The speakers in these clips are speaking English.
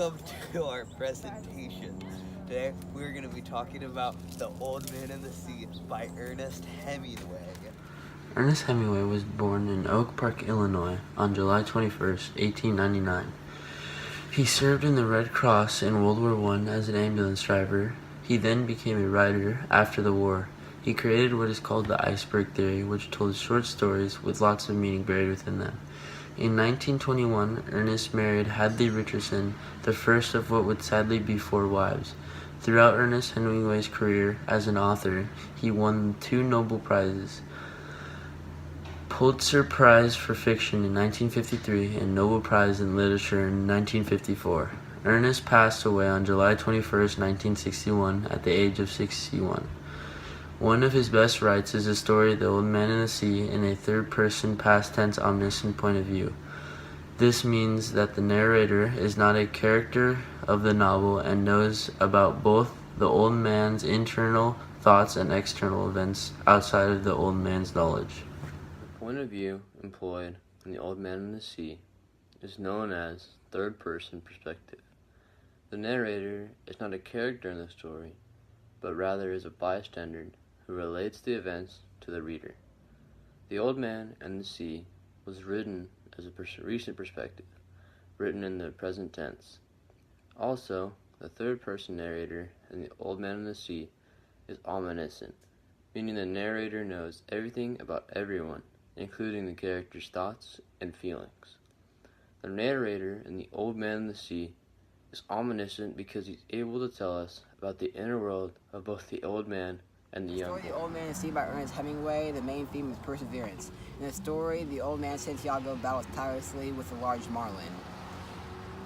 Welcome to our presentation. Today we're going to be talking about The Old Man and the Sea by Ernest Hemingway. Ernest Hemingway was born in Oak Park, Illinois on July 21st, 1899. He served in the Red Cross in World War I as an ambulance driver. He then became a writer after the war. He created what is called the iceberg theory, which told short stories with lots of meaning buried within them. In 1921, Ernest married Hadley Richardson, the first of what would sadly be 4 wives. Throughout Ernest Hemingway's career as an author, he won 2 Nobel Prizes, Pulitzer Prize for Fiction in 1953 and Nobel Prize in Literature in 1954. Ernest passed away on July 21, 1961, at the age of 61. One of his best writes is the story The Old Man and the Sea in a third-person past-tense omniscient point of view. This means that the narrator is not a character of the novel and knows about both the old man's internal thoughts and external events outside of the old man's knowledge. The point of view employed in The Old Man and the Sea is known as third-person perspective. The narrator is not a character in the story, but rather is a bystander who relates the events to the reader. The Old Man and the Sea was written as a recent perspective, written in the present tense. Also, the third-person narrator in The Old Man and the Sea is omniscient, meaning the narrator knows everything about everyone, including the character's thoughts and feelings. The narrator in The Old Man and the Sea is omniscient because he's able to tell us about the inner world of both the old man and the young boy. The Old Man and the Sea by Ernest Hemingway, the main theme is perseverance. In the story, the old man Santiago battles tirelessly with a large marlin.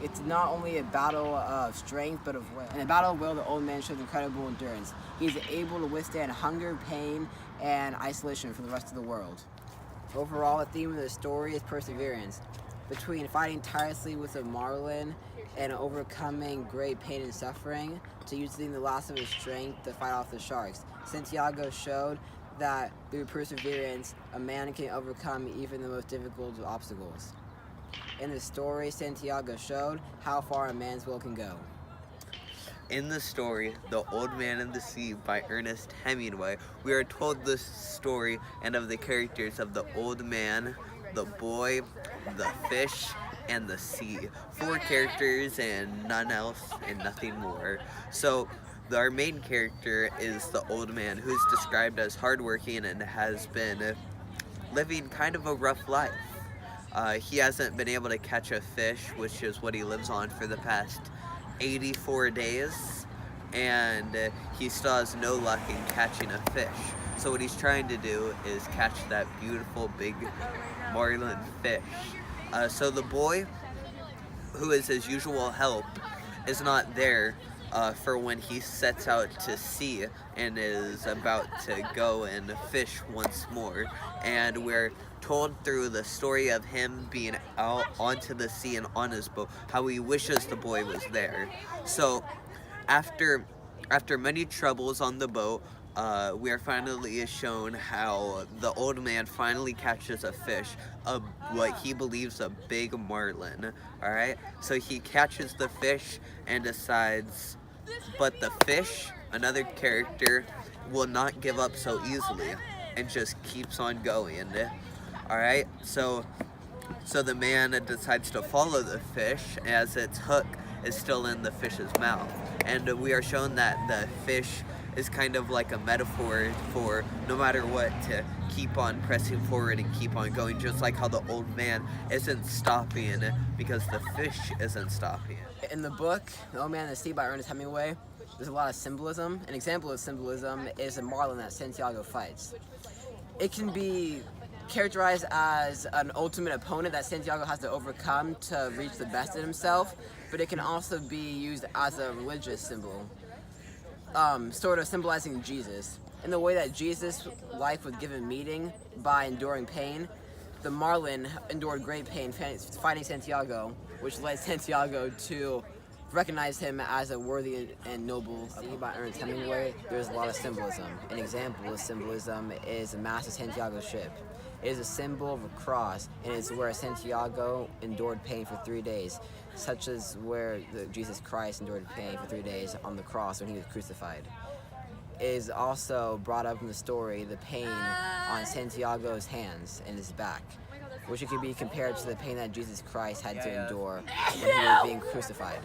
It's not only a battle of strength, but of will. In a battle of will, the old man shows incredible endurance. He's able to withstand hunger, pain, and isolation from the rest of the world. Overall, the theme of the story is perseverance. Between fighting tirelessly with a marlin and overcoming great pain and suffering, to using the last of his strength to fight off the sharks, Santiago showed that through perseverance, a man can overcome even the most difficult of obstacles. In the story, Santiago showed how far a man's will can go. In the story, The Old Man and the Sea by Ernest Hemingway, we are told the story and of the characters of the old man, the boy, the fish, and the sea. 4 characters and none else and nothing more. So our main character is the old man, who's described as hardworking and has been living kind of a rough life. He hasn't been able to catch a fish, which is what he lives on for the past 84 days, and he still has no luck in catching a fish. So what he's trying to do is catch that beautiful big marlin fish. So the boy, who is his usual help, is not there for when he sets out to sea and is about to go and fish once more. And we're told through the story of him being out onto the sea and on his boat how he wishes the boy was there. So after many troubles on the boat, we are finally shown how the old man finally catches a fish, what he believes a big marlin. Alright, so he catches the fish and decides, but the fish, another character, will not give up so easily and just keeps on going. Alright, so the man decides to follow the fish as its hook is still in the fish's mouth. And we are shown that the fish is kind of like a metaphor for no matter what, to keep on pressing forward and keep on going, just like how the old man isn't stopping because the fish isn't stopping. In the book, The Old Man and the Sea by Ernest Hemingway, there's a lot of symbolism. An example of symbolism is a marlin that Santiago fights. It can be characterized as an ultimate opponent that Santiago has to overcome to reach the best in himself, but it can also be used as a religious symbol, sort of symbolizing Jesus. In the way that Jesus' life was given meaning by enduring pain, the marlin endured great pain fighting Santiago, which led Santiago to recognize him as a worthy and noble. By Ernest Hemingway, there's a lot of symbolism. An example of symbolism is the mast of Santiago's ship. It is a symbol of a cross, and is where Santiago endured pain for 3 days, such as where Jesus Christ endured pain for 3 days on the cross when he was crucified. It is also brought up in the story the pain on Santiago's hands and his back, which it could be compared to the pain that Jesus Christ had to endure when he was being crucified.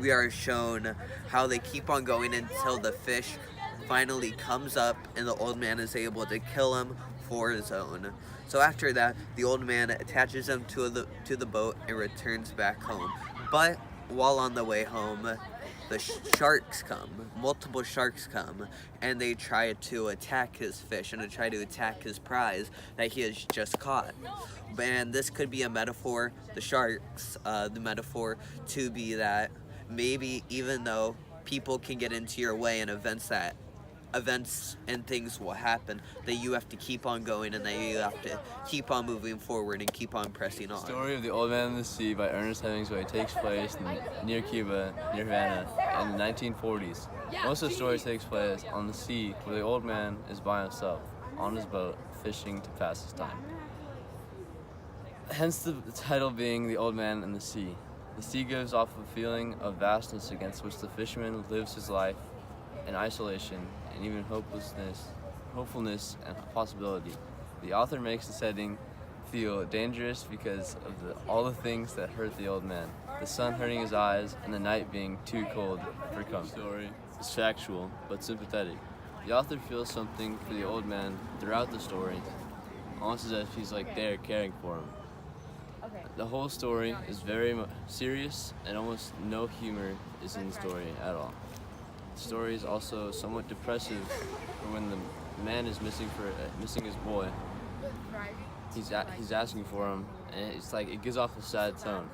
We are shown how they keep on going until the fish finally comes up and the old man is able to kill him for his own. So after that, the old man attaches him to the boat and returns back home. But while on the way home, the sharks come, multiple sharks come, and they try to attack his fish and to try to attack his prize that he has just caught. And this could be a metaphor, the sharks, the metaphor to be that maybe even though people can get into your way and events and things will happen, that you have to keep on going and that you have to keep on moving forward and keep on pressing on. The story of The Old Man and the Sea by Ernest Hemingway takes place near Cuba, near Havana, in the 1940s. Most of the story takes place on the sea where the old man is by himself, on his boat, fishing to pass his time. Hence the title being The Old Man and the Sea. The sea gives off a feeling of vastness against which the fisherman lives his life in isolation and even hopefulness and possibility. The author makes the setting feel dangerous because of all the things that hurt the old man. The sun hurting his eyes and the night being too cold for comfort. The story is factual but sympathetic. The author feels something for the old man throughout the story, almost as if he's like there caring for him. The whole story is very serious and almost no humor is in the story at all. The story is also somewhat depressive for when the man is missing his boy. He's asking for him, and it's like it gives off a sad tone.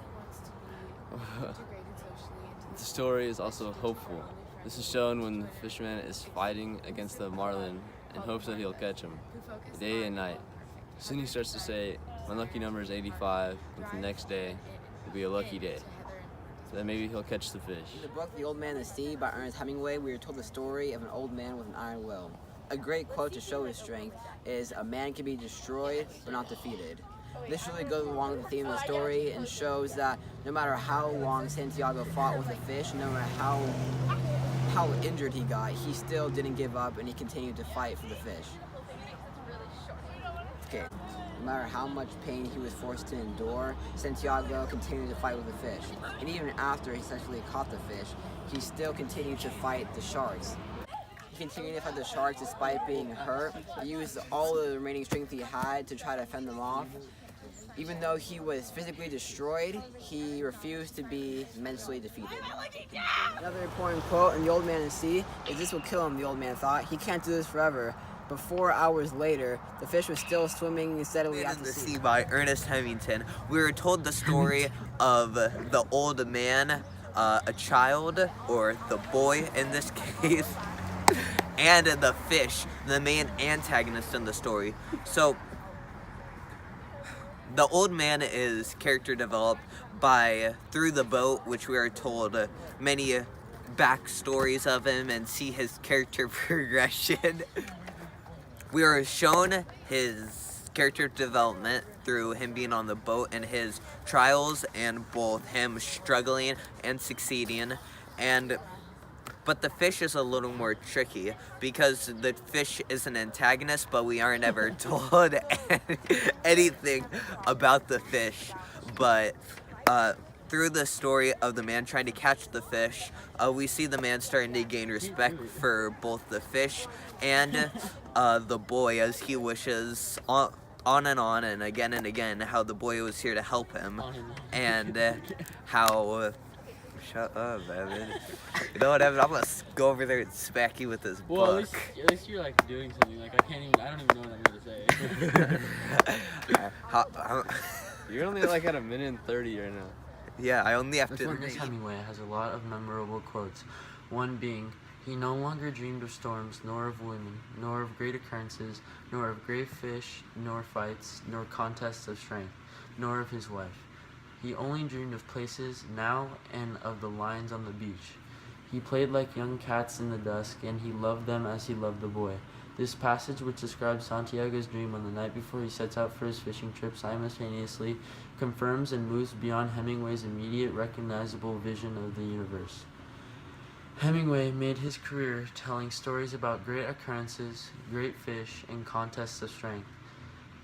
The story is also hopeful. This is shown when the fisherman is fighting against the marlin in hopes that he'll catch him, day and night. Soon he starts to say, "My lucky number is 85, and the next day will be a lucky day." So then maybe he'll catch the fish. In the book The Old Man and the Sea by Ernest Hemingway, we are told the story of an old man with an iron will. A great quote to show his strength is, "A man can be destroyed, but not defeated." This really goes along with the theme of the story and shows that no matter how long Santiago fought with the fish, no matter how injured he got, he still didn't give up and he continued to fight for the fish. Okay. No matter how much pain he was forced to endure, Santiago continued to fight with the fish. And even after he successfully caught the fish, he still continued to fight the sharks. He continued to fight the sharks despite being hurt. He used all the remaining strength he had to try to fend them off. Even though he was physically destroyed, he refused to be mentally defeated. Another important quote in The Old Man and the Sea is, "This will kill him," the old man thought. "He can't do this forever." But 4 hours later, the fish was still swimming steadily out to the sea. Sea by Ernest Hemingway. We were told the story of the old man, a child, or the boy in this case, and the fish, the main antagonist in the story. So, the old man is character developed through the boat, which we are told many backstories of him and see his character progression. We are shown his character development through him being on the boat and his trials and both him struggling and succeeding. But the fish is a little more tricky because the fish is an antagonist, but we aren't ever told anything about the fish. But through the story of the man trying to catch the fish, we see the man starting to gain respect for both the fish and the boy, as he wishes on and again how the boy was here to help him, and how shut up, Evan. You know what, Evan? I'm gonna go over there and smack you with this book. At least you're like doing something. Like I don't even know what I'm gonna say. You're only like at 1:30 right now. Yeah, I only have This to. one, Hemingway has a lot of memorable quotes. One being, "He no longer dreamed of storms, nor of women, nor of great occurrences, nor of great fish, nor fights, nor contests of strength, nor of his wife. He only dreamed of places now and of the lines on the beach. He played like young cats in the dusk, and he loved them as he loved the boy. This passage, which describes Santiago's dream on the night before he sets out for his fishing trip, simultaneously confirms and moves beyond Hemingway's immediate recognizable vision of the universe. Hemingway made his career telling stories about great occurrences, great fish, and contests of strength.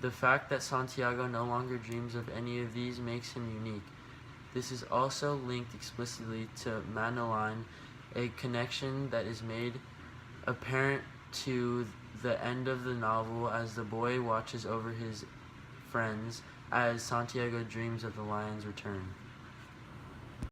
The fact that Santiago no longer dreams of any of these makes him unique. This is also linked explicitly to Madeline, a connection that is made apparent to the end of the novel as the boy watches over his friends as Santiago dreams of the lion's return.